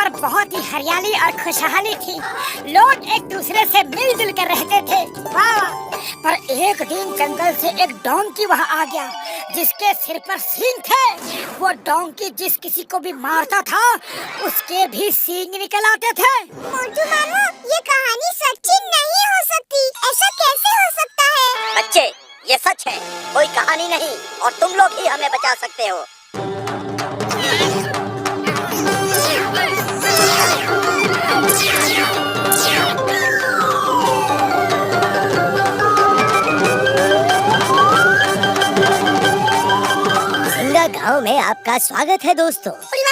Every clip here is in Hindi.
पर बहुत ही हरियाली और खुशहाली थी। लोग एक दूसरे से मिलजुल कर रहते थे। वाह! पर एक दिन जंगल से एक डोंकी वहाँ आ गया, जिसके सिर पर सींग थे। वो डोंकी जिस किसी को भी मारता था, उसके भी सींग निकल आते थे। मोटू मामा, ये कहानी सच्ची नहीं हो सकती। ऐसा कैसे हो सकता है? बच्चे, ये सच है, कोई कहानी नहीं, और तुम लोग ही हमें बचा सकते हो। सिंगा गांव में आपका स्वागत है दोस्तों। अरे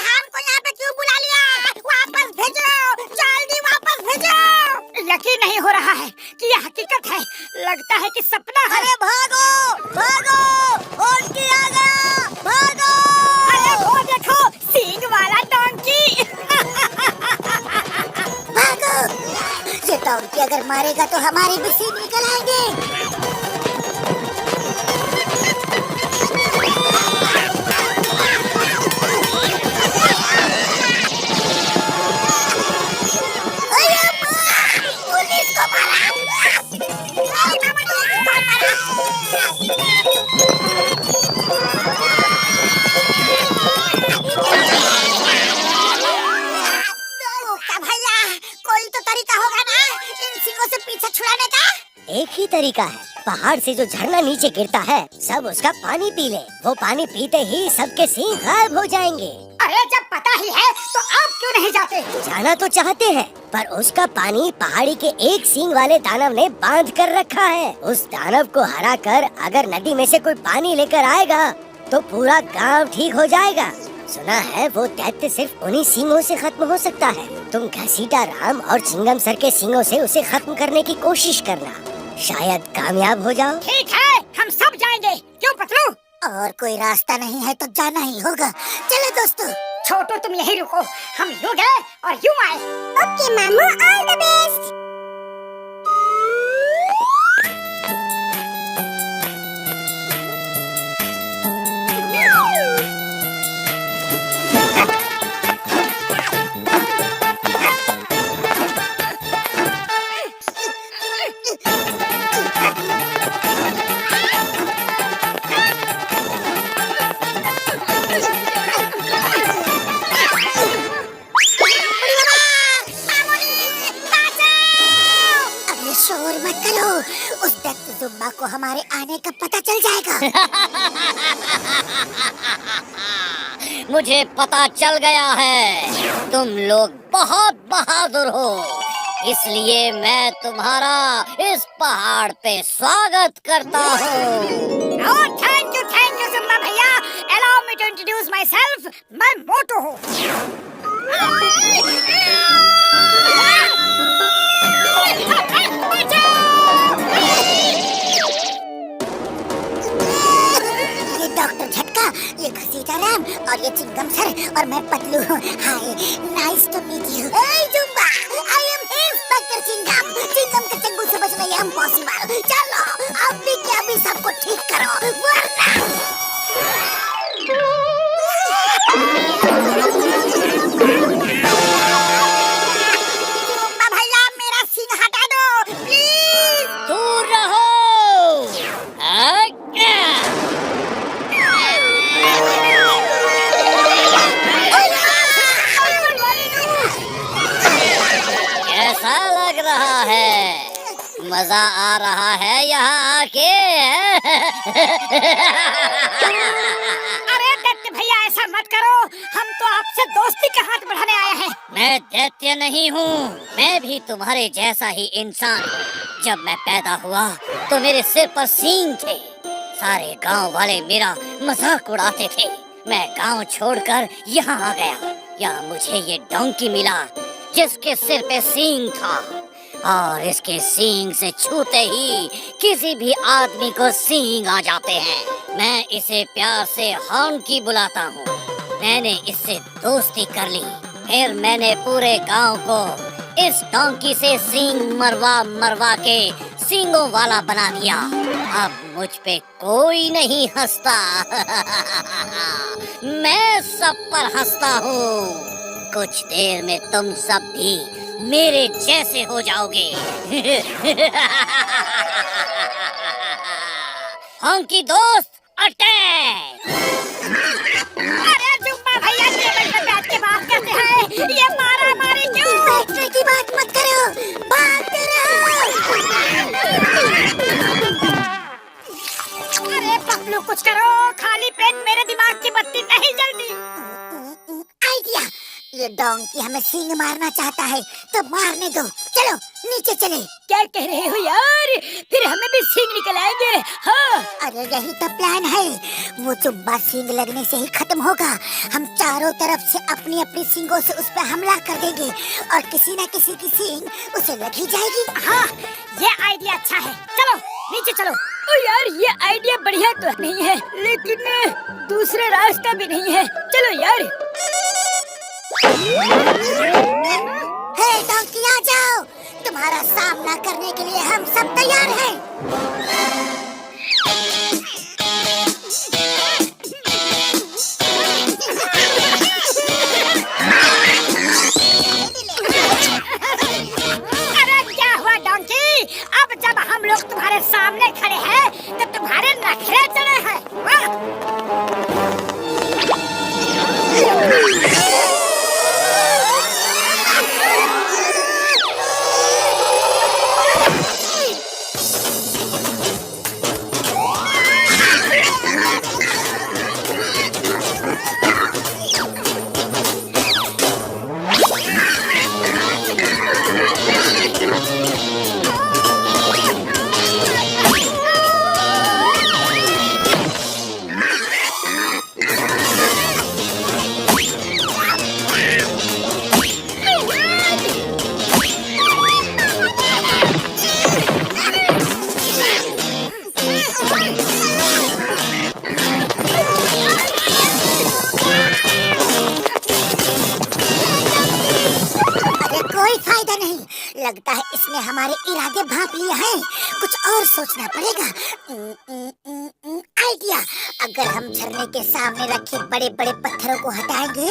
हमको यहाँ पे क्यों बुला लिया? वापस भेजो, जल्दी वापस भेजो। यकीन नहीं हो रहा है कि यह हकीकत है। लगता है कि सपना है। अरे भागो, भागो, डोंकी आ गया, भागो! अरे वो देखो, सींग वाला डोंकी। भागो! ये डोंकी अगर मारेगा तो हमारे भी सींग निकल आएंगे। एक ही तरीका है, पहाड़ से जो झरना नीचे गिरता है, सब उसका पानी पी ले। वो पानी पीते ही सबके सींग गायब हो जाएंगे। अरे जब पता ही है तो आप क्यों नहीं जाते? जाना तो चाहते हैं, पर उसका पानी पहाड़ी के एक सींग वाले दानव ने बांध कर रखा है। उस दानव को हरा कर अगर नदी में से कोई पानी लेकर आएगा तो पूरा गांव ठीक हो जाएगा। सुना है वो दैत्य सिर्फ उन्हीं सींगों से खत्म हो सकता है। तुम घसीटा राम और चिंगम सर के सींगों से उसे खत्म करने की कोशिश करना, शायद कामयाब हो जाओ। ठीक है, हम सब जाएंगे। क्यों पतलू? और कोई रास्ता नहीं है तो जाना ही होगा। चलो दोस्तों। छोटू तुम यही रुको, हम यूं गए और यूं आए। ओके मामू, ऑल द बेस्ट। शोर मत करो, उस दैत्य जुम्बा को हमारे आने का पता चल जाएगा। मुझे पता चल गया है, तुम लोग बहुत बहादुर हो, इसलिए मैं तुम्हारा इस पहाड़ पे स्वागत करता हूँ। थैंक यू जुम्बा भैया। Allow me to introduce myself. मैं मोटू हूँ। ये डॉक्टर झटका, ये घसीटा राम और ये चिंगम सर और मैं पतलू हूँ। Hi, nice to meet you. Hey Jumba, I am inspector Chingum. Chingum के चंगुल से बचना ये इम्पॉसिबल। चलो अभी के अभी सबको ठीक करो, वरना जुम्बा भैया मेरा सींग हटा दो प्लीज। दूर रहो। कैसा लग रहा है? मजा आ रहा है यहाँ आके? अरे दैत्य भैया ऐसा मत करो, हम तो आपसे दोस्ती का हाथ बढ़ाने आए हैं। मैं दैत्य नहीं हूँ, मैं भी तुम्हारे जैसा ही इंसान हूँ। जब मैं पैदा हुआ तो मेरे सिर पर सींग थे। सारे गांव वाले मेरा मजाक उड़ाते थे। मैं गांव छोड़कर यहाँ आ गया। यहाँ मुझे ये डोंकी मिला जिसके सिर पे सींग था, और इसके सींग से छूते ही किसी भी आदमी को सींग आ जाते हैं। मैं इसे प्यार से हॉन्की बुलाता हूँ। मैंने इससे दोस्ती कर ली, फिर मैंने पूरे गांव को इस डोंकी से सींग मरवा मरवा के सींगों वाला बना दिया। अब मुझ पे कोई नहीं हंसता। मैं सब पर हंसता हूँ। कुछ देर में तुम सब भी मेरे जैसे हो जाओगे। हॉन्की दोस्त अटैक! अरे जुम्मा भैया टेबल पे बैठ के बात करते हैं, ये मारा मारी क्यों? बैठने की बात मत करो, भागते रहो। अरे पपलू कुछ करो, खाली पेट मेरे दिमाग की बत्ती नहीं जलती। आइडिया, ये डोंकी हमें सींग मारना चाहता है तो मारने दो। चलो नीचे चले। क्या कह रहे हो यार? फिर हमें भी सींग निकल आएंगे। हाँ अरे यही तो प्लान है। वो जुम्बा सींग लगने से ही खत्म होगा। हम चारों तरफ से अपनी अपनी सींगों से उस पर हमला कर देंगे और किसी न किसी की सींग उसे लग ही जाएगी। हाँ, ये आइडिया अच्छा है। चलो नीचे चलो। ओ यार, ये आइडिया बढ़िया तो नहीं है, लेकिन दूसरा रास्ता भी नहीं है। चलो यार। हे डोंकी, आ जाओ, तुम्हारा सामना करने के लिए हम सब तैयार हैं। अरे क्या हुआ डोंकी? अब जब हम लोग तुम्हारे सामने खड़े हैं तो तुम्हारे नखरे चढ़े हैं। वाह! लगता है इसने हमारे इरादे भांप लिए हैं। कुछ और सोचना पड़ेगा। आइडिया, अगर हम झरने के सामने रखे बड़े बड़े पत्थरों को हटाएंगे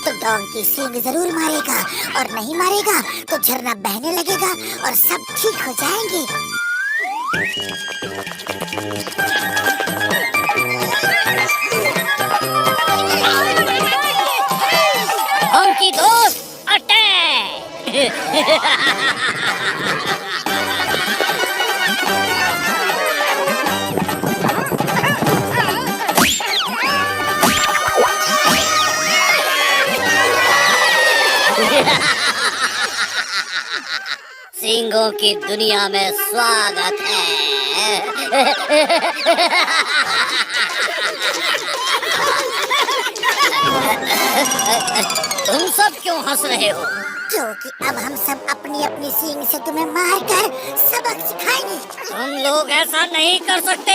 तो डोंकी सींग जरूर मारेगा, और नहीं मारेगा तो झरना बहने लगेगा और सब ठीक हो जाएंगे। हॉन्की दोस्त अटैक! सिंगों की दुनिया में स्वागत है। तुम सब क्यों हंस रहे हो? क्योंकि अब हम सब अपनी अपनी सींग से तुम्हें मारकर सबक सिखाएंगे। तुम लोग ऐसा नहीं कर सकते।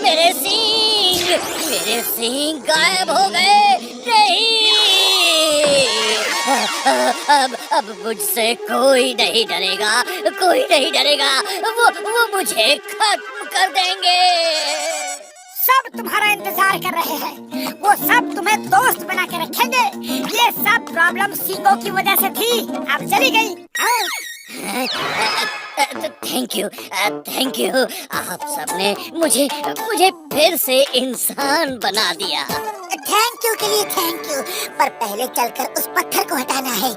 मेरे सींग गायब हो गए। नहीं, अब मुझसे कोई नहीं डरेगा, कोई नहीं डरेगा। वो मुझे खत्म कर देंगे। सब तुम्हारा इंतजार कर रहे हैं। वो सब तुम्हें दोस्त बना के रखेंगे। ये सब प्रॉब्लम सींगों की वजह से थी, अब चली गई। Thank you, thank you. आप सबने मुझे फिर से इंसान बना दिया। थैंक यू के लिए थैंक यू, पर पहले चलकर उस पत्थर को हटाना है।